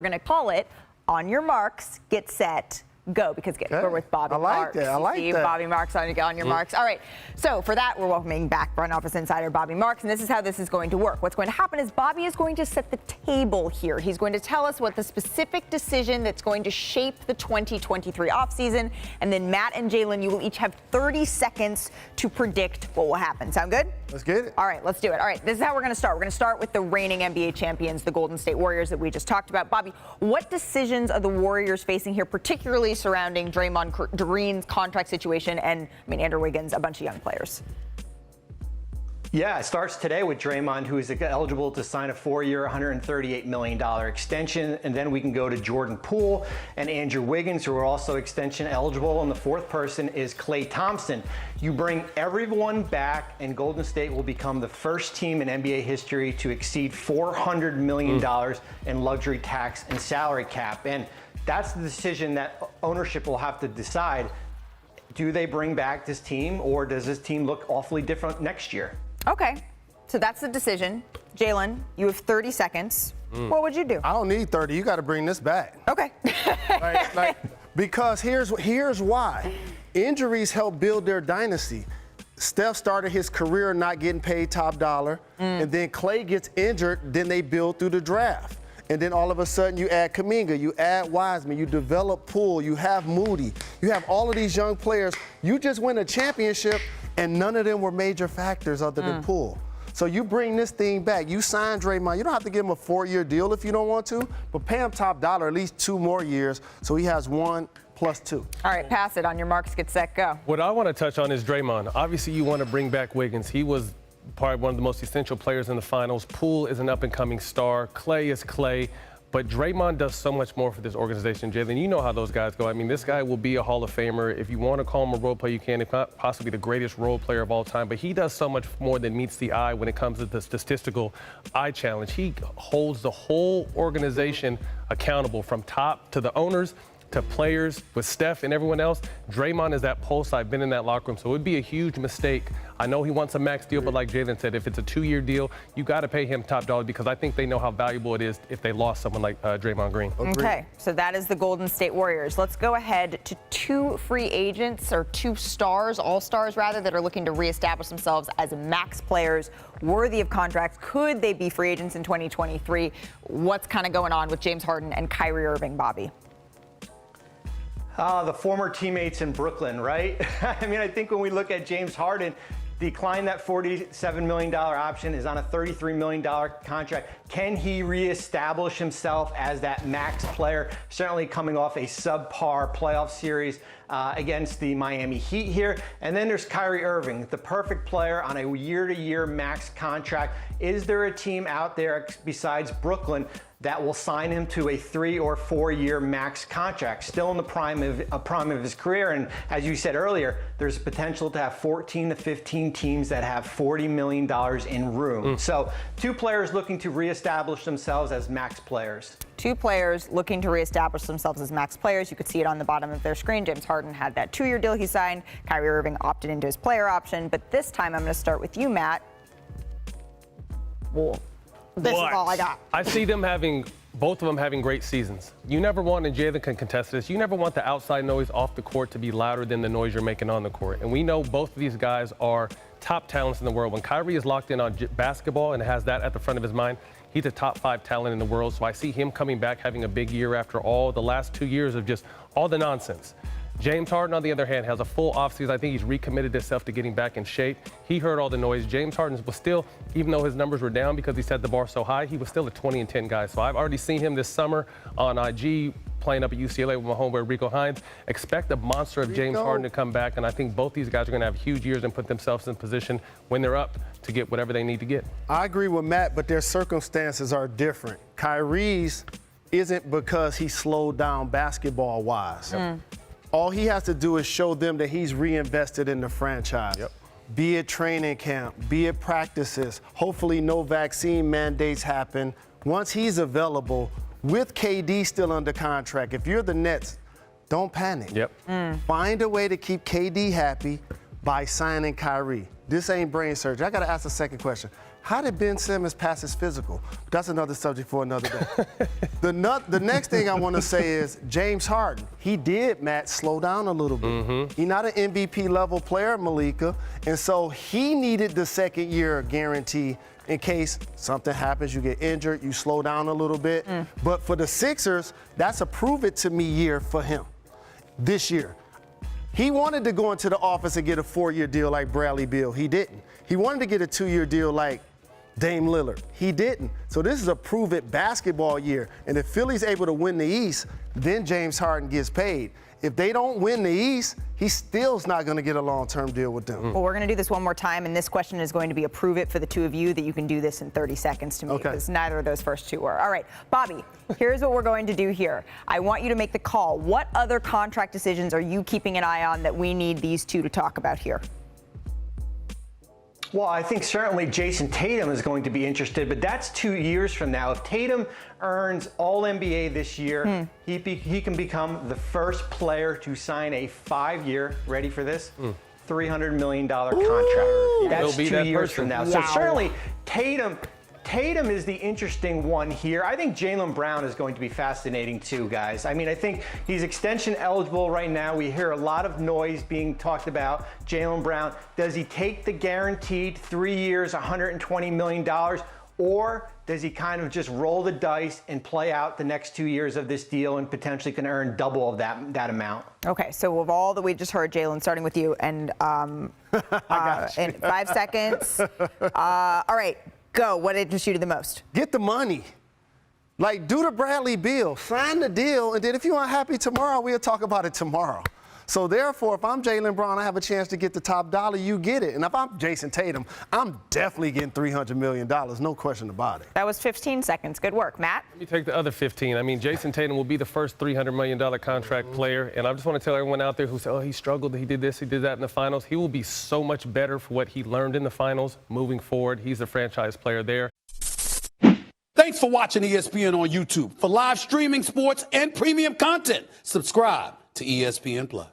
We're going to call it On Your Marks, Get Set, Go, because we're with Bobby Marks. I like that. Bobby Marks on your marks. All right, so for that, we're welcoming back front office insider Bobby Marks, and this is how this is going to work. What's going to happen is Bobby is going to set the table here. He's going to tell us what the specific decision that's going to shape the 2023 offseason, and then Matt and Jalen, you will each have 30 seconds to predict what will happen. Sound good? Let's get it. All right, let's do it. All right, this is how we're going to start. We're going to start with the reigning NBA champions, the Golden State Warriors that we just talked about. Bobby, what decisions are the Warriors facing here, particularly surrounding Draymond Green's contract situation and, Andrew Wiggins, a bunch of young players? Yeah, it starts today with Draymond, who is eligible to sign a 4-year, $138 million extension. And then we can go to Jordan Poole and Andrew Wiggins, who are also extension eligible. And the fourth person is Klay Thompson. You bring everyone back, and Golden State will become the first team in NBA history to exceed $400 million in luxury tax and salary cap. And that's the decision that ownership will have to decide. Do they bring back this team, or does this team look awfully different next year? Okay, so that's the decision. Jalen, you have 30 seconds. What would you do? I don't need 30. You got to bring this back. Okay. Because here's why. Injuries help build their dynasty. Steph started his career not getting paid top dollar, and then Klay gets injured, then they build through the draft. And then all of a sudden you add Kuminga, you add Wiseman, you develop Poole, you have Moody, you have all of these young players. You just win a championship, and none of them were major factors other than Poole. So you bring this thing back. You sign Draymond. You don't have to give him a 4-year deal if you don't want to, but pay him top dollar at least 2 more years so he has 1 + 2. All right, pass it. On your marks, get set, go. What I want to touch on is Draymond. Obviously, you want to bring back Wiggins. He was probably one of the most essential players in the finals. Poole is an up-and-coming star. Klay is Klay. But Draymond does so much more for this organization. Jalen, you know how those guys go. This guy will be a Hall of Famer. If you want to call him a role player, you can. If not, possibly the greatest role player of all time. But he does so much more than meets the eye when it comes to the statistical eye challenge. He holds the whole organization accountable, from top to the owners to players, with Steph and everyone else. Draymond is that pulse. I've been in that locker room, so it would be a huge mistake. I know he wants a max deal, but like Jalen said, if it's a 2-year deal, you got to pay him top dollar, because I think they know how valuable it is if they lost someone like Draymond Green. Okay, so that is the Golden State Warriors. Let's go ahead to 2 free agents, or 2 stars, all-stars rather, that are looking to reestablish themselves as max players worthy of contracts. Could they be free agents in 2023? What's kind of going on with James Harden and Kyrie Irving, Bobby? The former teammates in Brooklyn, right? I think when we look at James Harden, decline that $47 million option, is on a $33 million contract. Can he reestablish himself as that max player? Certainly coming off a subpar playoff series against the Miami Heat here. And then there's Kyrie Irving, the perfect player on a year-to-year max contract. Is there a team out there besides Brooklyn that will sign him to a 3- or 4-year max contract, still in the prime of his career? And as you said earlier, there's potential to have 14 to 15 teams that have $40 million in room. So 2 players looking to reestablish themselves as max players. 2 players looking to reestablish themselves as max players. You could see it on the bottom of their screen. James Harden had that 2-year deal he signed. Kyrie Irving opted into his player option. But this time I'm going to start with you, Matt. Well, this is all I got. I see them both of them having great seasons. You never want, and Jalen can contest this, you never want the outside noise off the court to be louder than the noise you're making on the court. And we know both of these guys are top talents in the world. When Kyrie is locked in on basketball and has that at the front of his mind, he's a top 5 talent in the world. So I see him coming back, having a big year after all the last 2 years of just all the nonsense. James Harden, on the other hand, has a full offseason. I think he's recommitted himself to getting back in shape. He heard all the noise. James Harden was still, even though his numbers were down because he set the bar so high, he was still a 20-10 guy. So I've already seen him this summer on IG playing up at UCLA with my homeboy Rico Hines. Expect a monster of James Harden to come back, and I think both these guys are going to have huge years and put themselves in position when they're up to get whatever they need to get. I agree with Matt, but their circumstances are different. Kyrie's isn't because he slowed down basketball-wise. All he has to do is show them that he's reinvested in the franchise. Be it training camp, be it practices. Hopefully no vaccine mandates happen. Once he's available, with KD still under contract, if you're the Nets, don't panic. Find a way to keep KD happy by signing Kyrie. This ain't brain surgery. I got to ask a second question. How did Ben Simmons pass his physical? But that's another subject for another day. The next thing I want to say is James Harden. He did, Matt, slow down a little bit. He's not an MVP level player, Malika, and so he needed the second year guarantee in case something happens, you get injured, you slow down a little bit. But for the Sixers, that's a prove it to me year for him this year. He wanted to go into the office and get a 4-year deal like Bradley Beal. He didn't. He wanted to get a 2-year deal like Dame Lillard. He didn't. So this is a prove it basketball year. And if Philly's able to win the East, then James Harden gets paid. If they don't win the East, he still's not going to get a long-term deal with them. Well, we're going to do this one more time, and this question is going to be a prove it for the two of you that you can do this in 30 seconds to me, because neither of those first two were. All right, Bobby, here's what we're going to do here. I want you to make the call. What other contract decisions are you keeping an eye on that we need these two to talk about here? Well, I think certainly Jason Tatum is going to be interested, but that's 2 years from now. If Tatum earns All-NBA this year, he can become the first player to sign a 5-year, ready for this, $300 million contract. That's 2 years from now. So certainly Tatum is the interesting one here. I think Jalen Brown is going to be fascinating too, guys. I mean, I think he's extension eligible right now. We hear a lot of noise being talked about Jalen Brown. Does he take the guaranteed 3 years, $120 million, or does he kind of just roll the dice and play out the next 2 years of this deal and potentially can earn double of that amount? Okay, so of all that we just heard, Jalen, starting with you, and in 5 seconds. All right. Go. What interests you the most? Get the money. Like, do the Bradley Beal. Sign the deal, and then if you're unhappy tomorrow, we'll talk about it tomorrow. So therefore, if I'm Jalen Brown, I have a chance to get the top dollar, you get it. And if I'm Jason Tatum, I'm definitely getting $300 million, no question about it. That was 15 seconds. Good work. Matt? Let me take the other 15. I mean, Jason Tatum will be the first $300 million contract player. And I just want to tell everyone out there who said, oh, he struggled, he did this, he did that in the finals. He will be so much better for what he learned in the finals moving forward. He's the franchise player there. Thanks for watching ESPN on YouTube. For live streaming, sports, and premium content, subscribe to ESPN+.